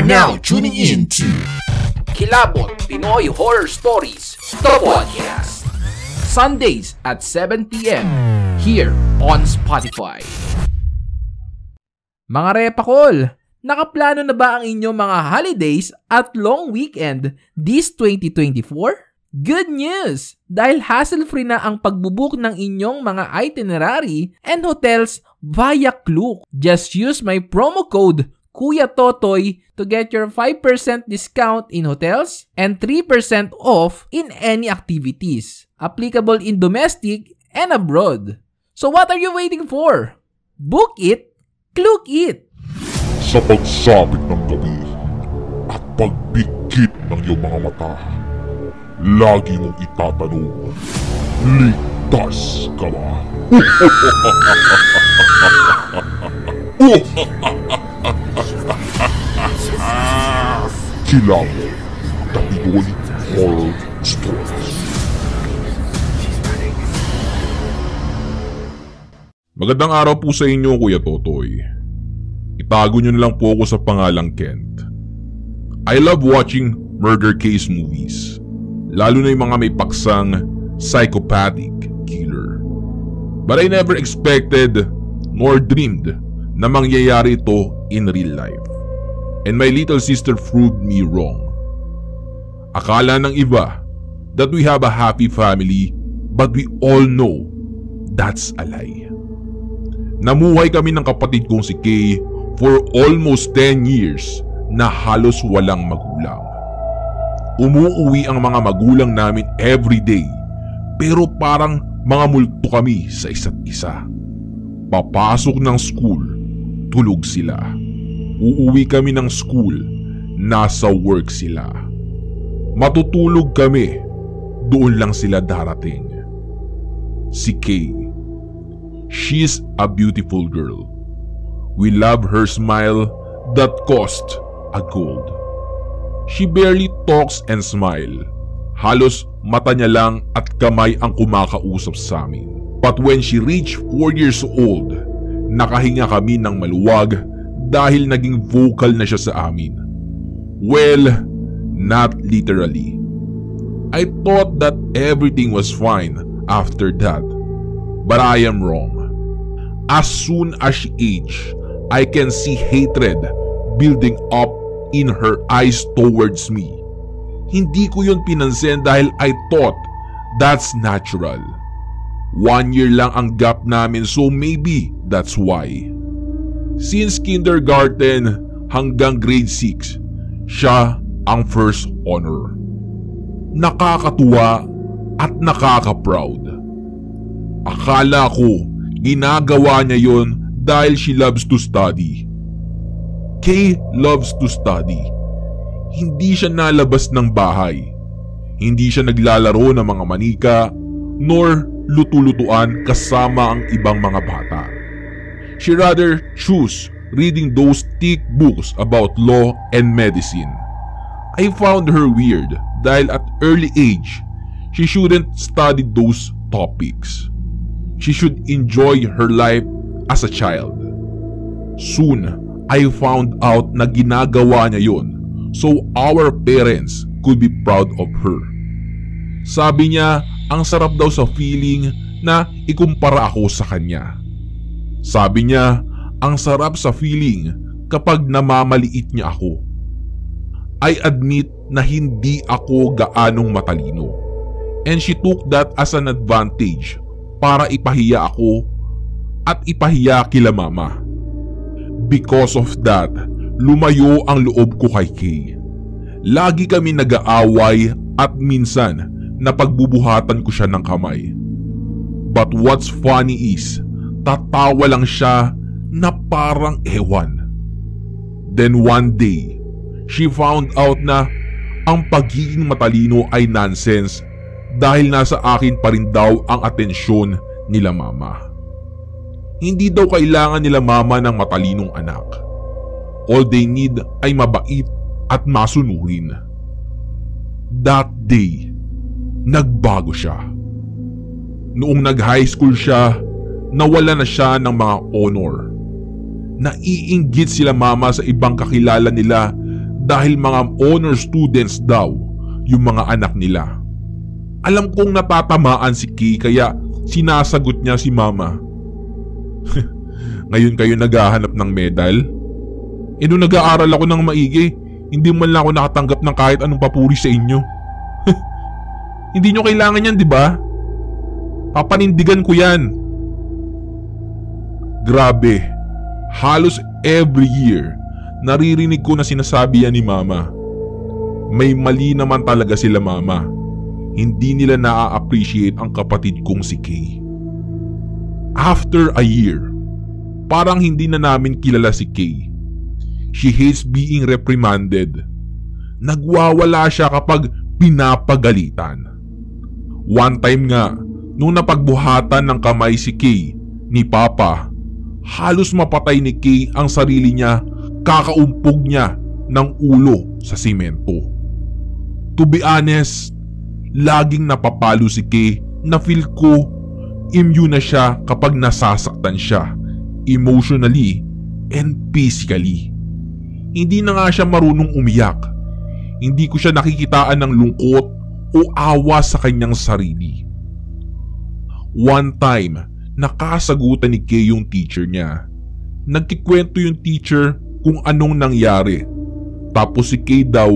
now tuning in to Kilabot Pinoy Horror Stories, the podcast. Sundays at 7 p.m. here on Spotify. Mga repakol, nakaplano na ba ang inyong mga holidays at long weekend this 2024? Good news! Dahil hassle-free na ang pagbubook ng inyong mga itinerary and hotels via Klook. Just use my promo code Kuya Totoy to get your 5% discount in hotels and 3% off in any activities. Applicable in domestic and abroad. So what are you waiting for? Book it, Klook it! Sa pagsabit ng gabi at pagbigkit ng iyong mga mata, lagi mong itatanong, ligtas ka ba? Kilabot, the Pinoy Horror Stories. Magandang araw po sa inyo, Kuya Totoy. Itago nyo na lang po ako sa pangalang Kent. I love watching murder case movies, lalo na yung mga may paksang psychopathic killer. But I never expected nor dreamed na mangyayari ito in real life. And my little sister proved me wrong. Akala ng iba that we have a happy family, but we all know that's a lie. Namuhay kami ng kapatid kong si Kay for almost 10 years na halos walang magulang. Umuuwi ang mga magulang namin everyday, pero parang mga multo kami sa isa't isa. Papasok ng school, tulog sila. Uuwi kami ng school, nasa work sila. Matutulog kami, doon lang sila darating. Si Kay, she's a beautiful girl. We love her smile that cost a gold. She barely talks and smile. Halos mata niya lang at kamay ang kumakausap sa amin. But when she reached 4 years old, nakahinga kami ng maluwag dahil naging vocal na siya sa amin. Well, not literally. I thought that everything was fine after that. But I am wrong. As soon as she aged, I can see hatred building up in her eyes towards me. Hindi ko yun pinansin dahil I thought that's natural. 1 year lang ang gap namin, so maybe that's why. Since kindergarten hanggang grade 6, siya ang first honor. Nakakatuwa at nakaka-proud. Akala ko ginagawa niya yon dahil she loves to study. Kay loves to study. Hindi siya nalabas ng bahay. Hindi siya naglalaro ng mga manika nor lutu-lutuan kasama ang ibang mga bata. She rather choose reading those thick books about law and medicine. I found her weird dahil at early age, she shouldn't study those topics. She should enjoy her life as a child. Soon, I found out na ginagawa niya yun so our parents could be proud of her. Sabi niya, ang sarap daw sa feeling na ikumpara ako sa kanya. Sabi niya, ang sarap sa feeling kapag namamaliit niya ako. I admit na hindi ako gaanong matalino. And she took that as an advantage para ipahiya ako at ipahiya kila mama. Because of that, lumayo ang loob ko kay Kay. Lagi kami nag-aaway at minsan napagbubuhatan ko siya ng kamay. But what's funny is, tatawa lang siya na parang ewan. Then one day, she found out na ang pagiging matalino ay nonsense dahil nasa akin pa rin daw ang atensyon nila mama. Hindi daw kailangan nila mama ng matalinong anak. All they need ay mabait at masunurin. That day, nagbago siya. Noong nag-high school siya, nawala na siya ng mga honor. Naiinggit sila mama sa ibang kakilala nila dahil mga honor students daw yung mga anak nila. Alam kong natatamaan si Kay kaya sinasagot niya si Mama. Ngayon kayo naghahanap ng medal? Nung nag-aaral ako ng maigi, hindi man lang ako nakatanggap ng kahit anong papuri sa inyo. Hindi nyo kailangan yan, di ba? Papanindigan ko yan. Grabe, halos every year, naririnig ko na sinasabi yan ni Mama. May mali naman talaga sila, Mama. Hindi nila na-appreciate ang kapatid kong si Kay. After a year, parang hindi na namin kilala si Kay. She hates being reprimanded. Nagwawala siya kapag pinapagalitan. One time nga, nung napagbuhatan ng kamay si Kay ni Papa, halos mapatay ni Kay ang sarili niya kakaumpog niya ng ulo sa simento. To be honest, laging napapalo si Kay na feel ko immune na siya kapag nasasaktan siya emotionally and physically. Hindi na nga siya marunong umiyak. Hindi ko siya nakikitaan ng lungkot o awa sa kanyang sarili. One time, nakasagutan ni Kay yung teacher niya. Nagkikwento yung teacher kung anong nangyari. Tapos si Kay daw,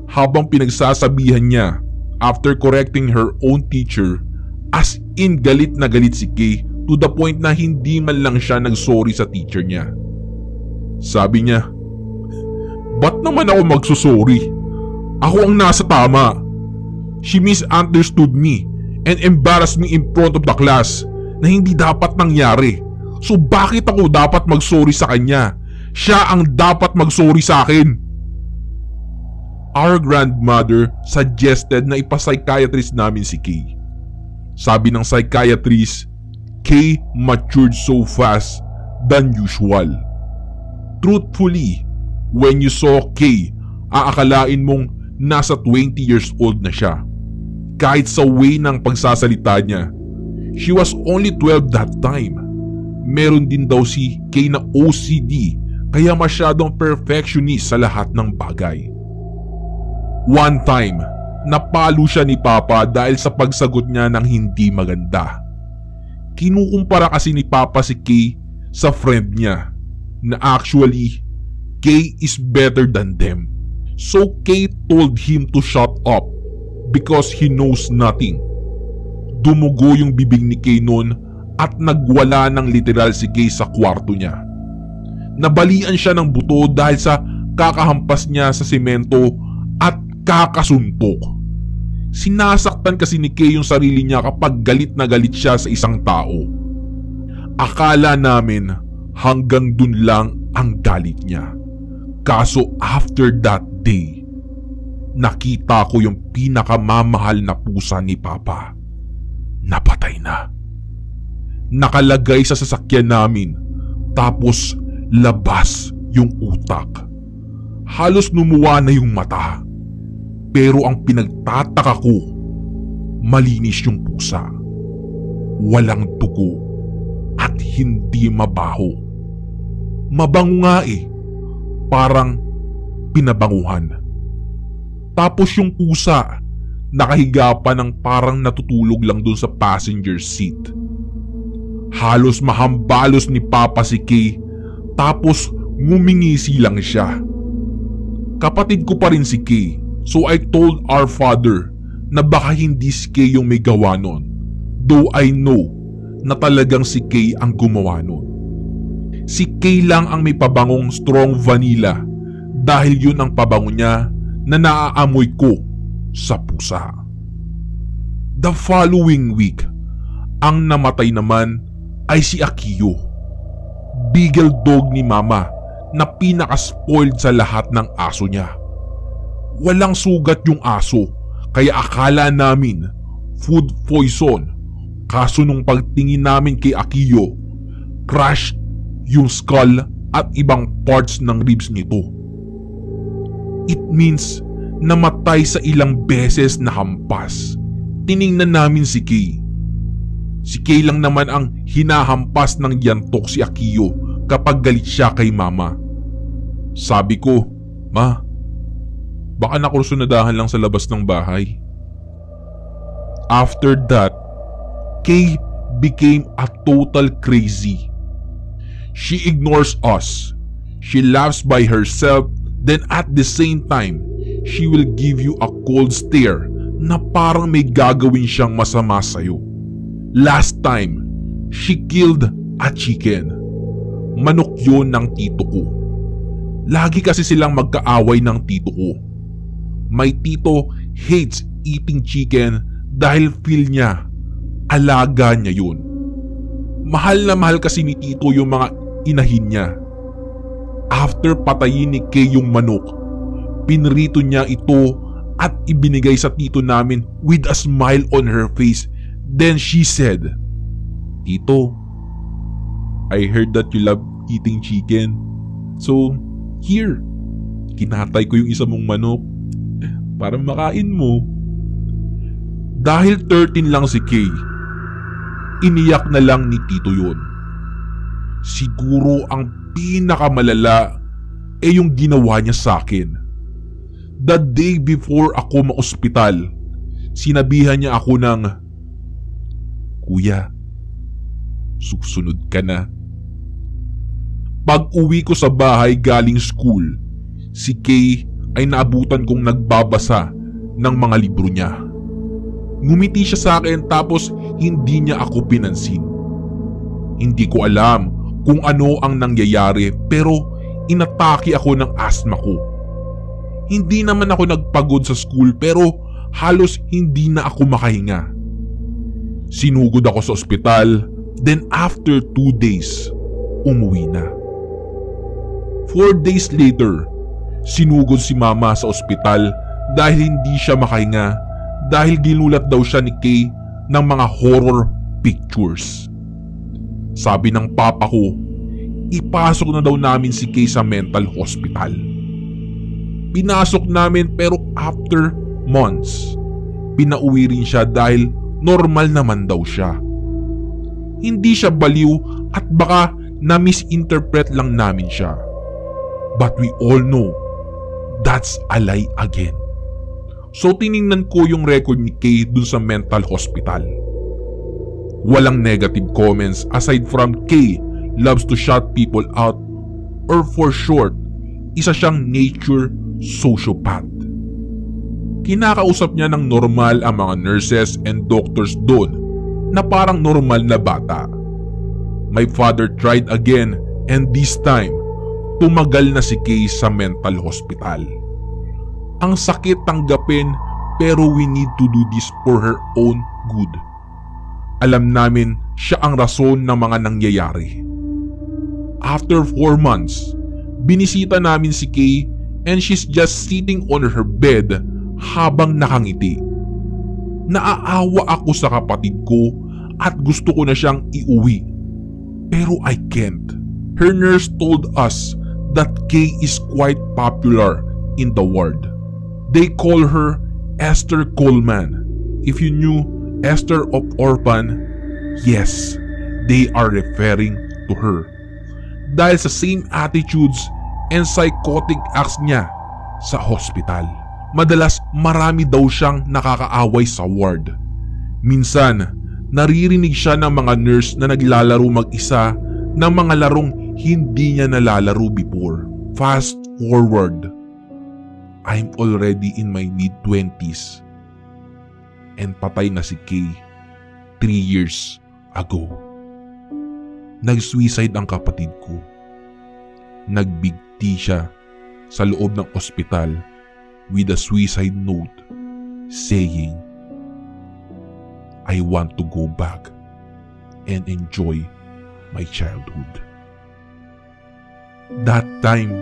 habang pinagsasabihan niya, after correcting her own teacher, as in galit na galit si Kay to the point na hindi man lang siya nagsorry sa teacher niya. Sabi niya, "Ba't naman ako magsusorry? Ako ang nasa tama. She misunderstood me and embarrassed me in front of the class na hindi dapat nangyari. So bakit ako dapat magsorry sa kanya? Siya ang dapat magsorry sa akin." Our grandmother suggested na ipapsychiatrist namin si Kay. Sabi ng psychiatrist, Kay matured so fast than usual. Truthfully, when you saw Kay, aakalain mong nasa 20 years old na siya. Kahit sa way ng pagsasalita niya. She was only 12 that time. Meron din daw si Kay na OCD, kaya masyadong perfectionist sa lahat ng bagay. One time, napalo siya ni Papa dahil sa pagsagot niya ng hindi maganda. Kinukumpara kasi ni Papa si Kay sa friend niya na actually Kay is better than them. So Kay told him to shut up because he knows nothing. Dumugo yung bibig ni Kay noon at nagwala ng literal si Kay sa kwarto niya. Nabalian siya ng buto dahil sa kakahampas niya sa semento at kakasuntok. Sinasaktan kasi ni Kay yung sarili niya kapag galit na galit siya sa isang tao. Akala namin hanggang dun lang ang galit niya. Kaso after that day, nakita ko yung pinakamamahal na pusa ni Papa. Napatay na. Nakalagay sa sasakyan namin, tapos labas yung utak. Halos lumuwa na yung mata. Pero ang pinagtataka ko, malinis yung pusa. Walang dugo at hindi mabaho. Mabango nga eh, parang pinabanguhan. Tapos yung pusa, nakahiga pa ng parang natutulog lang dun sa passenger seat. Halos mahambalos ni Papa si Kay, tapos ngumingisi lang siya. Kapatid ko pa rin si Kay. So I told our father na baka hindi si Kay yung may gawa nun. Though I know na talagang si Kay ang gumawa nun. Si Kay lang ang may pabangong strong vanilla dahil yun ang pabango niya na naaamoy ko sa pusa. The following week, ang namatay naman ay si Akiyo. Beagle dog ni Mama na pinaka-spoiled sa lahat ng aso niya. Walang sugat yung aso, kaya akala namin food poison. Kaso nung pagtingin namin kay Akiyo, crushed yung skull at ibang parts ng ribs nito. It means namatay sa ilang beses na hampas. Tiningnan namin si Kay. Si Kay lang naman ang hinahampas ng yantok si Akiyo kapag galit siya kay Mama. Sabi ko, "Ma, Baka nakursunadahan lang sa labas ng bahay. After that, Kay became a total crazy. She ignores us. She laughs by herself, then at the same time, she will give you a cold stare na parang may gagawin siyang masama sa'yo. Last time, she killed a chicken. Manok yun ng tito ko. Lagi kasi silang magkaaway ng tito ko. My tito hates eating chicken dahil feel niya, alaga niya yun. Mahal na mahal kasi ni tito yung mga inahin niya. After patayin ni Kay yung manok, pinrito niya ito at ibinigay sa tito namin with a smile on her face. Then she said, "Tito, I heard that you love eating chicken. So, here, kinatay ko yung isa mong manok para makain mo." Dahil 13 lang si Kay, iniyak na lang ni tito yun. Siguro ang pinakamalala yung ginawa niya sa akin. The day before ako ma-ospital, sinabihan niya ako ng, "Kuya, susunod ka na." Pag uwi ko sa bahay galing school, si Kay ay naabutan kong nagbabasa ng mga libro niya. Ngumiti siya sa akin tapos hindi niya ako pinansin. Hindi ko alam kung ano ang nangyayari pero inatake ako ng asthma ko. Hindi naman ako nagpagod sa school pero halos hindi na ako makahinga. Sinugod ako sa ospital, then after 2 days, umuwi na. 4 days later, sinugod si mama sa ospital dahil hindi siya makahinga dahil ginulat daw siya ni Kay ng mga horror pictures. Sabi ng papa ko, ipasok na daw namin si Kay sa mental hospital. Pinasok namin pero after months, pinauwi rin siya dahil normal naman daw siya. Hindi siya baliw at baka na-misinterpret lang namin siya. But we all know that's a lie again. So tiningnan ko yung record ni Kay dun sa mental hospital. Walang negative comments aside from Kay loves to shout people out, or for short, isa siyang nature sociopath. Kinakausap niya ng normal ang mga nurses and doctors doon na parang normal na bata. My father tried again and this time, tumagal na si Kay sa mental hospital. Ang sakit tanggapin pero we need to do this for her own good. Alam namin siya ang rason ng mga nangyayari. After 4 months, binisita namin si Kay and she's just sitting on her bed habang nakangiti. Naaawa ako sa kapatid ko at gusto ko na siyang iuwi. Pero I can't. Her nurse told us that Kay is quite popular in the ward. They call her Esther Coleman. If you knew Esther of Orphan, yes, they are referring to her. Dahil sa same attitudes and psychotic acts niya sa hospital. Madalas marami daw siyang nakakaaway sa ward. Minsan, naririnig siya ng mga nurse na naglalaro mag-isa ng mga larong hindi niya nalalaro before. Fast forward, I'm already in my mid-20s and patay na si Kay 3 years ago. Nag-suicide ang kapatid ko. Nag-big T siya sa loob ng ospital with a suicide note saying, "I want to go back and enjoy my childhood." That time,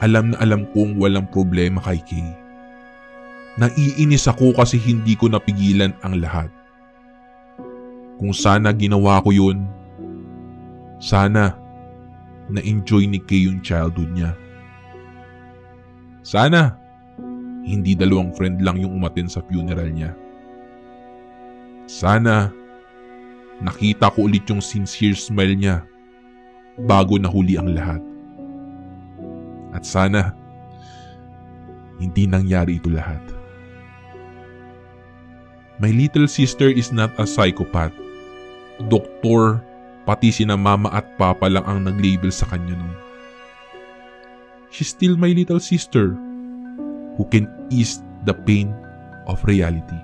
alam na alam kong walang problema kay Kay. Naiinis ako kasi hindi ko napigilan ang lahat. Kung sana ginawa ko yun, sana na-enjoy ni Kay yung childhood niya. Sana hindi 2 friend lang yung umattend sa funeral niya. Sana nakita ko ulit yung sincere smile niya bago nahuli ang lahat. At sana hindi nangyari ito lahat. My little sister is not a psychopath. Doktor, pati sina mama at papa lang ang nag-label sa kanya nun. She's still my little sister who can ease the pain of reality.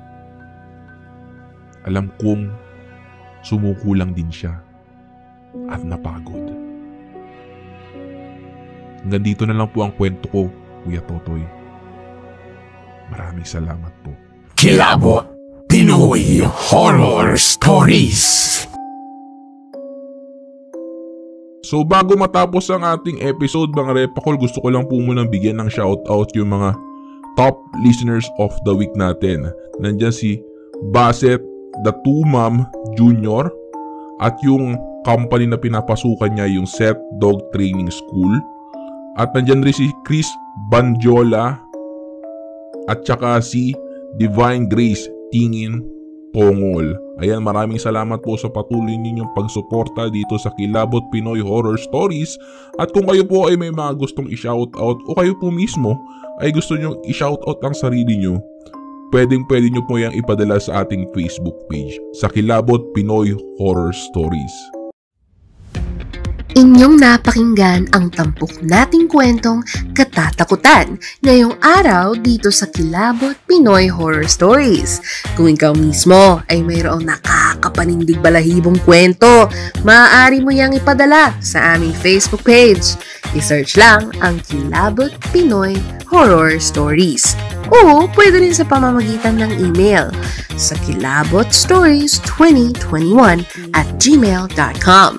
Alam kong sumuko lang din siya at napagod. Hanggang dito na lang po ang kwento ko, Kuya Totoy. Maraming salamat po. Kilabot Pinoy Horror Stories. So bago matapos ang ating episode mga Repakol, gusto ko lang po munang bigyan ng shoutout yung mga top listeners of the week natin. Nandyan si Bassett the Two Mom Jr. at yung company na pinapasukan niya, yung Set Dog Training School. At nandyan rin si Chris Banjola at saka si Divine Grace Tingin Tongol. Ayan, maraming salamat po sa patuloy ninyong pagsuporta dito sa Kilabot Pinoy Horror Stories. At kung kayo po ay may mga gustong i-shoutout o kayo po mismo ay gusto nyo i-shoutout ang sarili nyo, pwede nyo po yung ipadala sa ating Facebook page sa Kilabot Pinoy Horror Stories. Inyong napakinggan ang tampok nating kwentong katatakutan ngayong araw dito sa Kilabot Pinoy Horror Stories. Kung ikaw mismo ay mayroong nakakapanindig balahibong kwento, maaari mo yang ipadala sa aming Facebook page. I-search lang ang Kilabot Pinoy Horror Stories. O pwede rin sa pamamagitan ng email sa kilabotstories2021@gmail.com.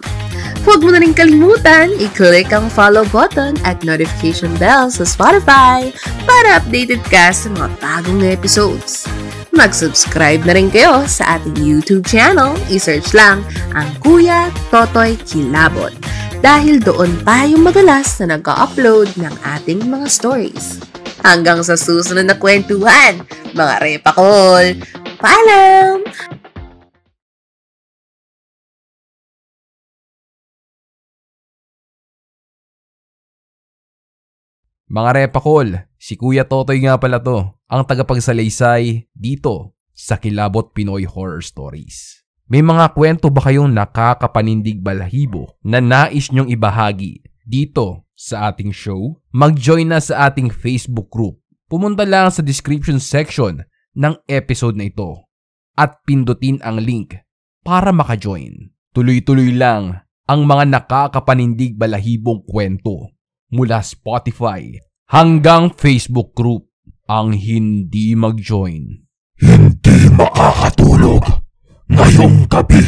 Huwag mo na rin kalimutan i-click ang follow button at notification bell sa Spotify para updated ka sa mga bagong episodes. Mag-subscribe na rin kayo sa ating YouTube channel. I-search lang ang Kuya Totoy Kilabot dahil doon tayo madalas na nag-upload ng ating mga stories. Hanggang sa susunod na kwentuhan, mga Repakol! Paalam! Mga Repakol, si Kuya Totoy nga pala to, ang tagapagsalaysay dito sa Kilabot Pinoy Horror Stories. May mga kwento ba kayong nakakapanindig balahibo na nais nyong ibahagi dito sa ating show? Mag-join na sa ating Facebook group. Pumunta lang sa description section ng episode na ito at pindutin ang link para maka-join. Tuloy-tuloy lang ang mga nakakapanindig balahibong kwento mula Spotify hanggang Facebook group. Ang hindi mag-join, Hindi makakatulog ngayong gabi.